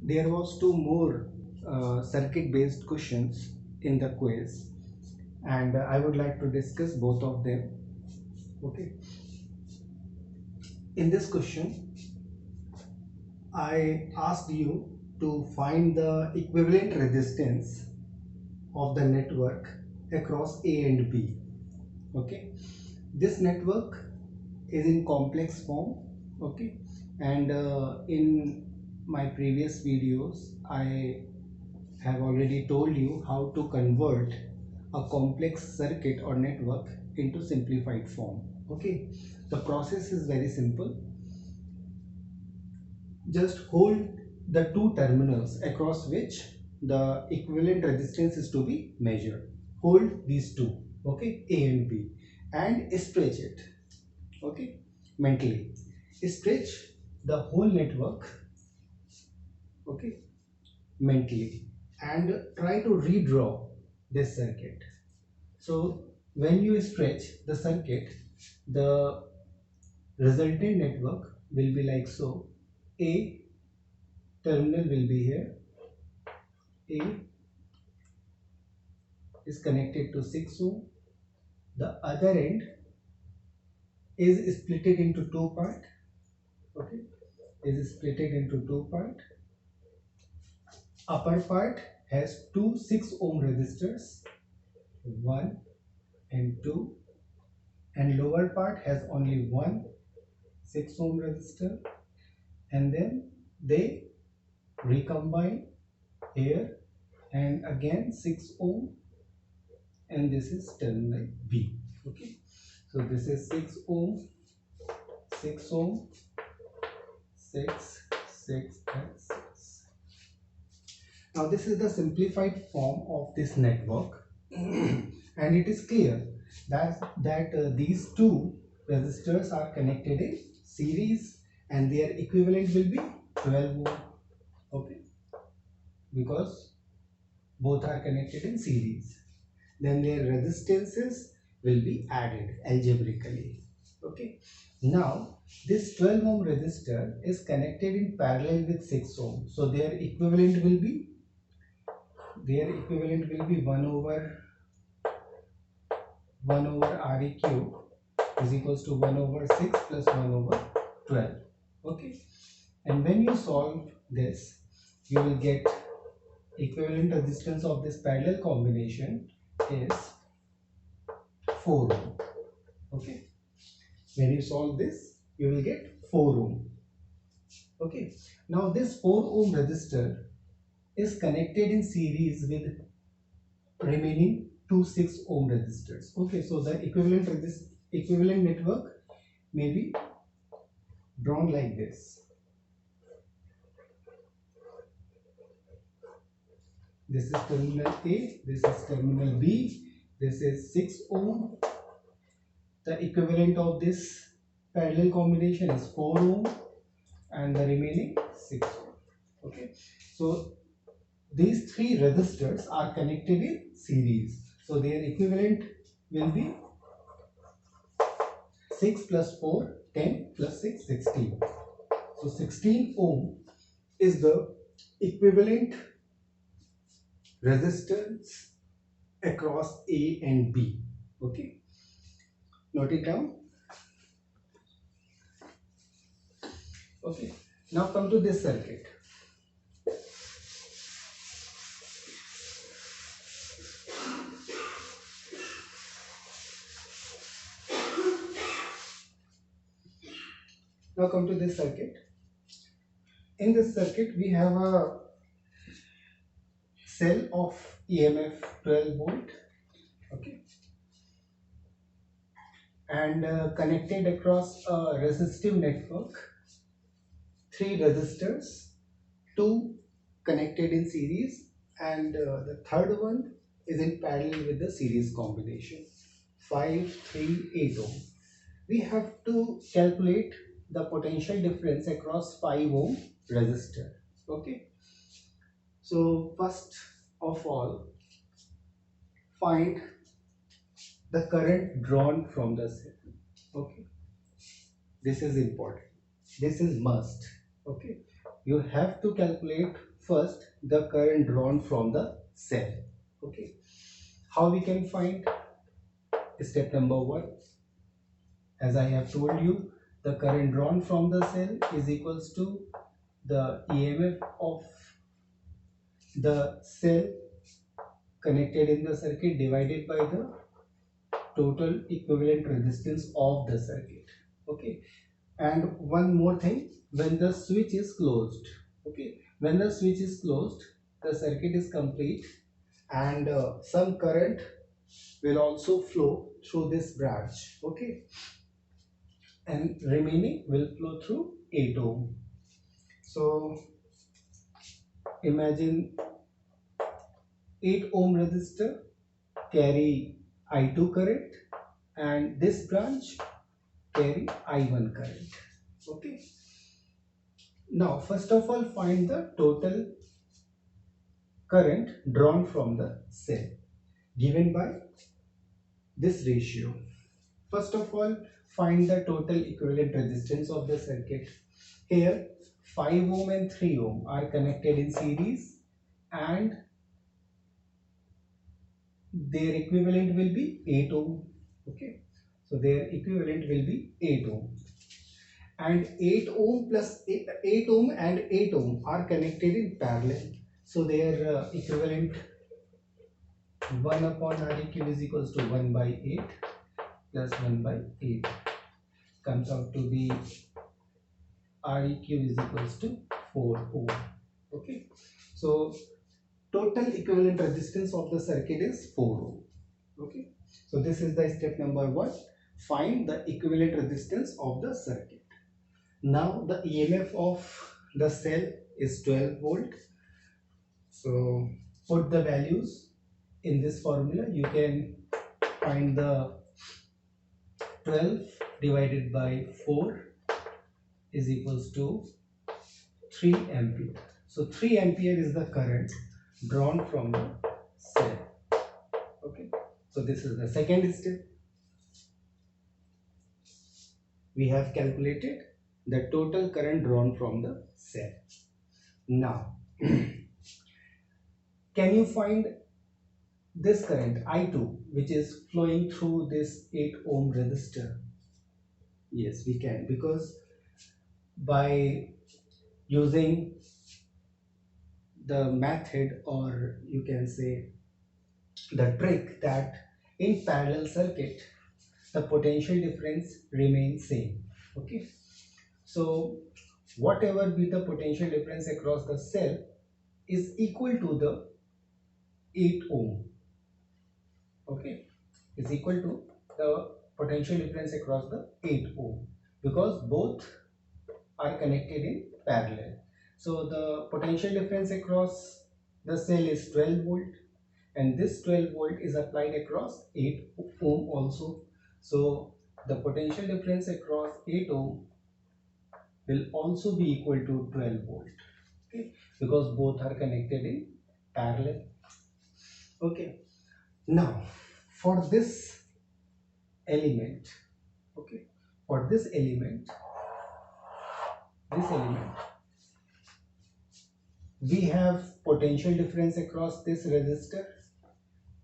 There was two more circuit based questions in the quiz, and I would like to discuss both of them. Okay, in this question I asked you to find the equivalent resistance of the network across A and B. Okay, this network is in complex form. Okay, and in my previous videos I have already told you how to convert a complex circuit or network into simplified form. Okay, the process is very simple. Just hold the two terminals across which the equivalent resistance is to be measured. Hold these two, okay, A and B, and stretch it, okay, mentally. Stretch the whole network, okay, mentally, and try to redraw this circuit. So when you stretch the circuit, the resultant network will be like so. A terminal will be here. A is connected to 6 ohm. The other end is splitted into two part. Okay, is splitted into two part. Upper part has two 6 ohm resistors, 1 and 2, and lower part has only one 6 ohm resistor, and then they recombine here, and again 6 ohm, and this is terminal B. Okay, so this is 6 ohm, 6 ohm, 6, 6 and 6. Now this is the simplified form of this network and it is clear that these two resistors are connected in series and their equivalent will be 12 ohm. Okay, because both are connected in series, then their resistances will be added algebraically. Okay, now this 12 ohm resistor is connected in parallel with 6 ohm, so their equivalent will be 1 over Req is equals to 1 over 6 plus 1 over 12. Okay, and when you solve this, you will get equivalent resistance of this parallel combination is 4 ohm. Okay, when you solve this, you will get 4 ohm. Okay, now this 4 ohm resistor is connected in series with remaining two 6 ohm resistors. Okay, so the equivalent network may be drawn like this. This is terminal A, this is terminal B, this is 6 ohm. The equivalent of this parallel combination is 4 ohm and the remaining 6 ohm. Okay, so these three resistors are connected in series, so their equivalent will be 6 plus 4, 10 plus 6, 16. So 16 ohm is the equivalent resistance across A and B. Okay, note it down. Okay, now come to this circuit. Now come to this circuit. In this circuit, we have a cell of EMF 12 volt. Okay, and connected across a resistive network, three resistors, two connected in series, and the third one is in parallel with the series combination 5, 3, 8 ohm. We have to calculate the potential difference across 5 ohm resistor. Okay, so first of all, find the current drawn from the cell. Okay, this is important, this is must. Okay, you have to calculate first the current drawn from the cell. Okay, how we can find? Step number 1, as I have told you, the current drawn from the cell is equals to the EMF of the cell connected in the circuit divided by the total equivalent resistance of the circuit. Okay, and one more thing, when the switch is closed, okay, when the switch is closed, the circuit is complete, and some current will also flow through this branch. Okay, and remaining will flow through 8 ohm. So imagine 8 ohm resistor carry I2 current, and this branch carry I1 current. Okay, now first of all find the total current drawn from the cell given by this ratio. First of all, find the total equivalent resistance of the circuit. Here 5 ohm and 3 ohm are connected in series, and their equivalent will be 8 ohm. Okay, so their equivalent will be 8 ohm, and 8 ohm plus 8 ohm and 8 ohm are connected in parallel. So their equivalent 1 upon Req is equals to 1 by 8 plus 1 by 8 comes out to be Req is equals to 4 ohm. Okay, so total equivalent resistance of the circuit is 4 ohm. Okay, so this is the step number 1. Find the equivalent resistance of the circuit. Now the EMF of the cell is 12 volt. So put the values in this formula. You can find the 12 divided by 4 is equals to 3 ampere. So 3 ampere is the current drawn from the cell. Okay, so this is the second step. We have calculated the total current drawn from the cell. Now can you find this current I2 which is flowing through this 8 ohm resistor? Yes, we can, because by using the method, or you can say the trick, that in parallel circuit the potential difference remains same. Okay, so whatever be the potential difference across the cell is equal to the 8 ohm. Okay, is equal to the potential difference across the 8 ohm, because both are connected in parallel. So the potential difference across the cell is 12 volt, and this 12 volt is applied across 8 ohm also. So the potential difference across 8 ohm will also be equal to 12 volt. Okay, because both are connected in parallel. Okay, now for this element, okay, for this element, we have potential difference across this resistor.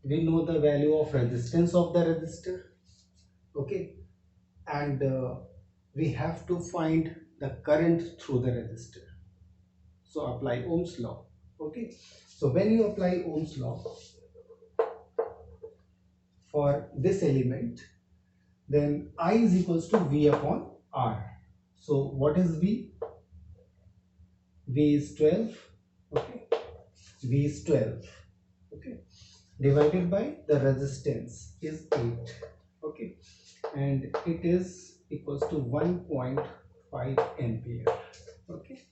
We know the value of resistance of the resistor. Okay, and we have to find the current through the resistor. So apply Ohm's law. Okay, so when you apply Ohm's law for this element, then I is equals to V upon R. So what is V? V is 12. Okay, V is 12. Okay, divided by the resistance is 8. Okay, and it is equals to 1.5 ampere. Okay,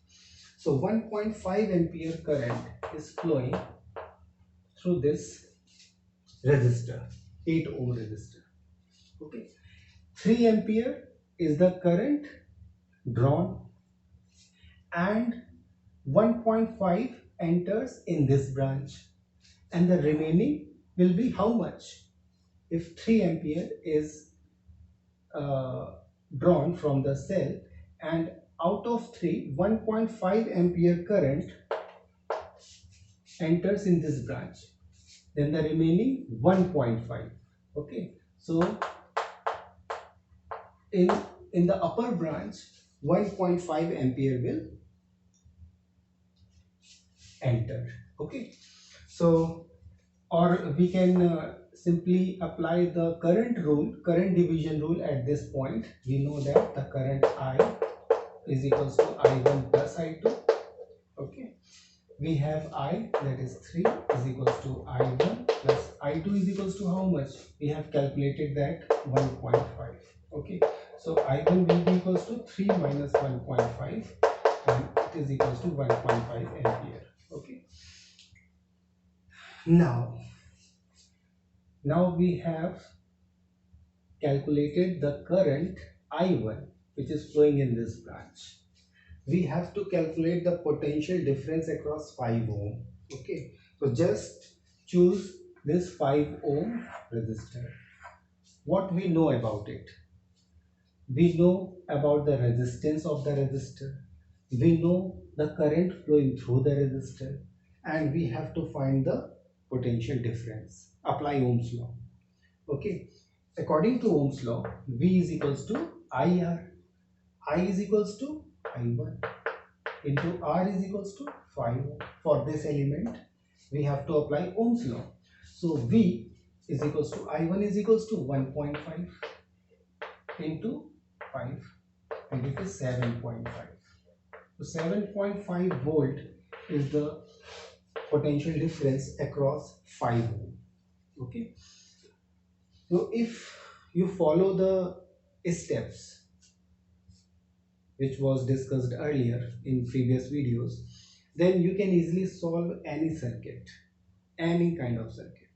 so 1.5 ampere current is flowing through this resistor, 8 ohm resistor. Okay, 3 ampere is the current drawn, and 1.5 enters in this branch, and the remaining will be how much? If 3 ampere is drawn from the cell, and out of 3, 1.5 ampere current enters in this branch, then the remaining 1.5. Okay, so in the upper branch 1.5 ampere will enter. Okay, so or we can simply apply the current division rule at this point. We know that the current I is equals to I1 plus I2. Okay, we have I, that is 3, is equals to I1 plus I2 is equals to how much? We have calculated that 1.5. Okay, so I1 will be equals to 3 minus 1.5 and it is equals to 1.5 ampere. Okay, now we have calculated the current I1 which is flowing in this branch. We have to calculate the potential difference across 5 ohm. Okay, so just choose this 5 ohm resistor. What we know about it? We know about the resistance of the resistor. We know the current flowing through the resistor, and we have to find the potential difference. Apply Ohm's law. Okay, according to Ohm's law, V is equals to IR. I is equals to I1 into R is equals to 5 ohm. For this element, we have to apply Ohm's law. So V is equals to I1 is equals to 1.5 into 5 and it is 7.5. So 7.5 volt is the potential difference across 5 ohm. Okay. So if you follow the steps which was discussed earlier in previous videos, then you can easily solve any circuit, any kind of circuit.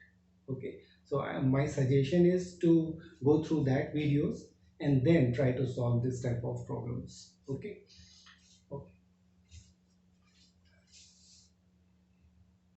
Okay, so my suggestion is to go through that videos and then try to solve this type of problems. Okay,